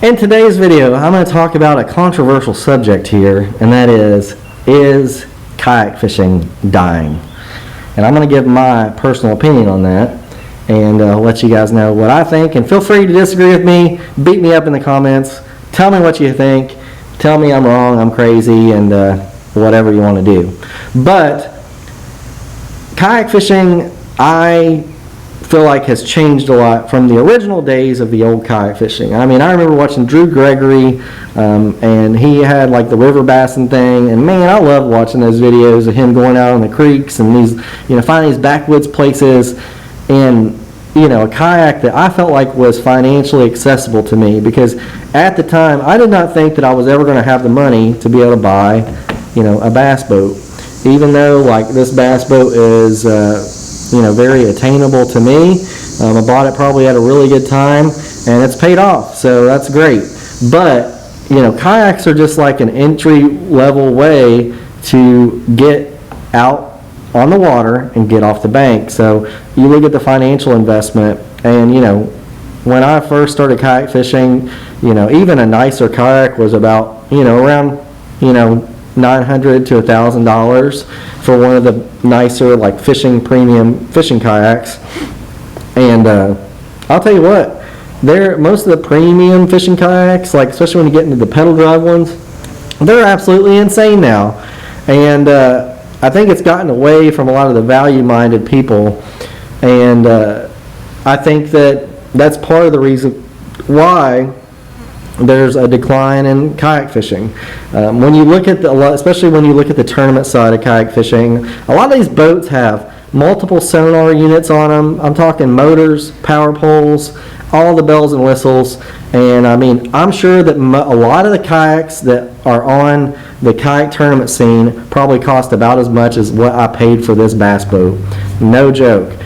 In today's video, I'm going to talk about a controversial subject here, and that is kayak fishing dying? And I'm going to give my personal opinion on that and let you guys know what I think. And feel free to disagree with me, beat me up in the comments, tell me what you think, tell me I'm wrong, I'm crazy, and whatever you want to do. But kayak fishing, I feel like has changed a lot from the original days of the old kayak fishing. I mean, I remember watching Drew Gregory, and he had like the river bassin thing, and man, I love watching those videos of him going out on the creeks and these, finding these backwoods places in, a kayak that I felt like was financially accessible to me, because at the time I did not think that I was ever going to have the money to be able to buy, a bass boat, even though like this bass boat is very attainable to me. I bought it probably at a really good time, and it's paid off, so that's great. But kayaks are just like an entry level way to get out on the water and get off the bank. So you look at the financial investment, and when I first started kayak fishing, even a nicer kayak was about around $900 to $1,000 for one of the nicer like premium fishing kayaks. And I'll tell you what, most of the premium fishing kayaks, like especially when you get into the pedal drive ones, they're absolutely insane now. And I think it's gotten away from a lot of the value-minded people, and I think that's part of the reason why there's a decline in kayak fishing. When you look at especially when you look at the tournament side of kayak fishing, a lot of these boats have multiple sonar units on them. I'm talking motors, power poles, all the bells and whistles. And I mean, I'm sure that a lot of the kayaks that are on the kayak tournament scene probably cost about as much as what I paid for this bass boat. No joke.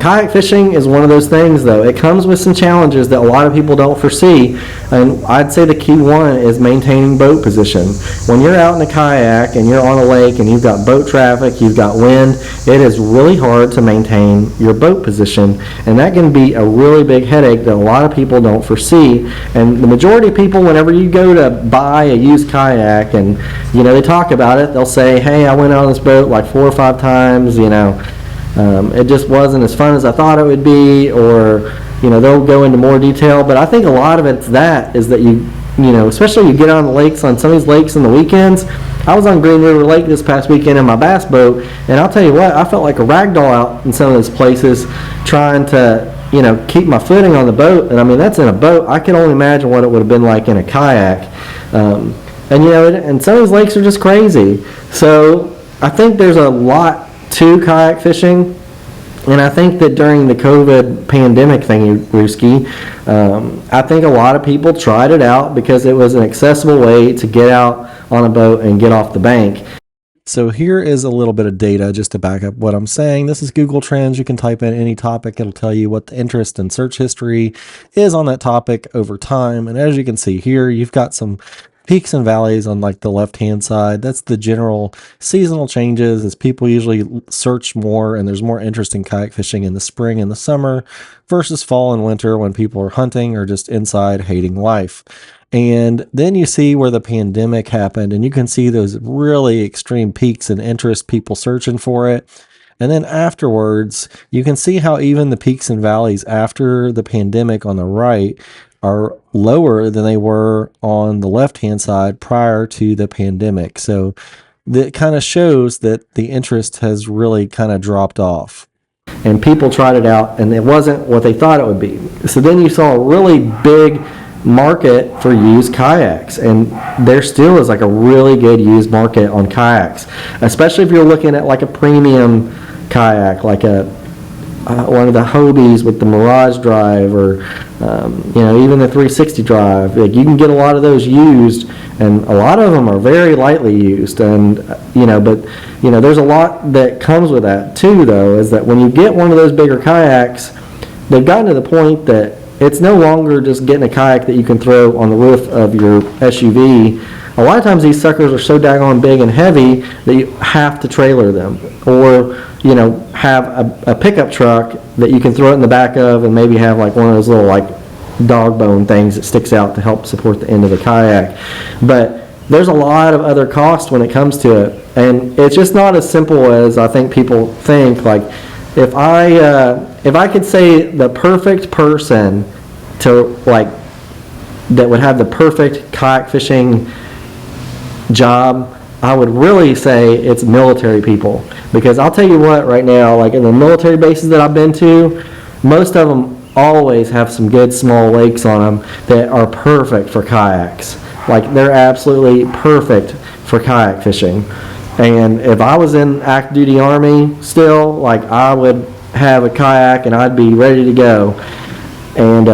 Kayak fishing is one of those things, though. It comes with some challenges that a lot of people don't foresee, and I'd say the key one is maintaining boat position. When you're out in a kayak and you're on a lake and you've got boat traffic, you've got wind, it is really hard to maintain your boat position, and that can be a really big headache that a lot of people don't foresee. And the majority of people, whenever you go to buy a used kayak and they talk about it, they'll say, hey, I went on this boat like 4 or 5 times, it just wasn't as fun as I thought it would be, or they'll go into more detail. But I think a lot of it's is that especially you get on the lakes, on some of these lakes on the weekends. I was on Green River Lake this past weekend in my bass boat, and I'll tell you what, I felt like a rag doll out in some of those places trying to keep my footing on the boat. And I mean, that's in a boat. I can only imagine what it would have been like in a kayak. And some of these lakes are just crazy. So I think there's a lot to kayak fishing, and I think that during the COVID pandemic thing, Ruski, I think a lot of people tried it out because it was an accessible way to get out on a boat and get off the bank. So here is a little bit of data just to back up what I'm saying. This is Google Trends. You can type in any topic. It'll tell you what the interest and search history is on that topic over time. And as you can see here, you've got some peaks and valleys on like the left hand side. That's the general seasonal changes as people usually search more, and there's more interest in kayak fishing in the spring and the summer versus fall and winter when people are hunting or just inside hating life. And then you see where the pandemic happened, and you can see those really extreme peaks in interest, people searching for it. And then afterwards, you can see how even the peaks and valleys after the pandemic on the right are lower than they were on the left-hand side prior to the pandemic. So that kind of shows that the interest has really kind of dropped off. And people tried it out, and it wasn't what they thought it would be. So then you saw a really big market for used kayaks, and there still is like a really good used market on kayaks, especially if you're looking at like a premium kayak, like one of the Hobies with the Mirage drive, or even the 360 drive. Like, you can get a lot of those used, and a lot of them are very lightly used. And but there's a lot that comes with that too, though, is that when you get one of those bigger kayaks, they've gotten to the point that it's no longer just getting a kayak that you can throw on the roof of your SUV. A lot of times these suckers are so daggone big and heavy that you have to trailer them, or have a pickup truck that you can throw it in the back of, and maybe have like one of those little like dog bone things that sticks out to help support the end of the kayak. But there's a lot of other costs when it comes to it, and it's just not as simple as I think people think. Like, if I could say the perfect person to, like, that would have the perfect kayak fishing job, I would really say it's military people. Because I'll tell you what, right now, like in the military bases that I've been to, most of them always have some good small lakes on them that are perfect for kayaks. Like, they're absolutely perfect for kayak fishing. And if I was in active duty Army still, like, I would have a kayak and I'd be ready to go. And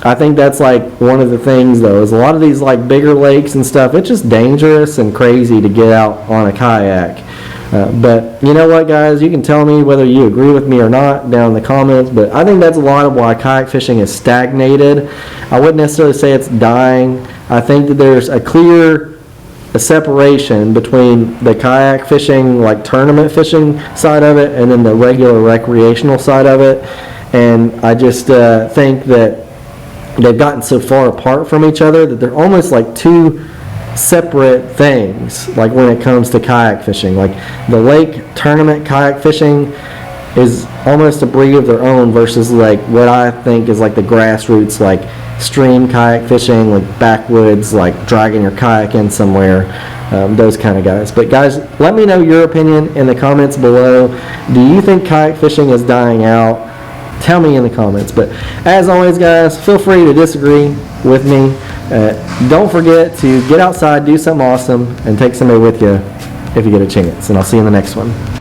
I think that's like one of the things, though, is a lot of these like bigger lakes and stuff, it's just dangerous and crazy to get out on a kayak. But you know what, guys, you can tell me whether you agree with me or not down in the comments, but I think that's a lot of why kayak fishing is stagnated. I wouldn't necessarily say it's dying. I think that there's a clear separation between the kayak fishing, like tournament fishing side of it, and then the regular recreational side of it. And I just think that they've gotten so far apart from each other that they're almost like two separate things, like when it comes to kayak fishing. Like, the lake tournament kayak fishing is almost a breed of their own versus like what I think is like the grassroots, like stream kayak fishing, like backwoods, like dragging your kayak in somewhere, those kind of guys. But guys, let me know your opinion in the comments below. Do you think kayak fishing is dying out? Tell me in the comments. But as always, guys, feel free to disagree with me. Don't forget to get outside, do something awesome, and take somebody with you if you get a chance. And I'll see you in the next one.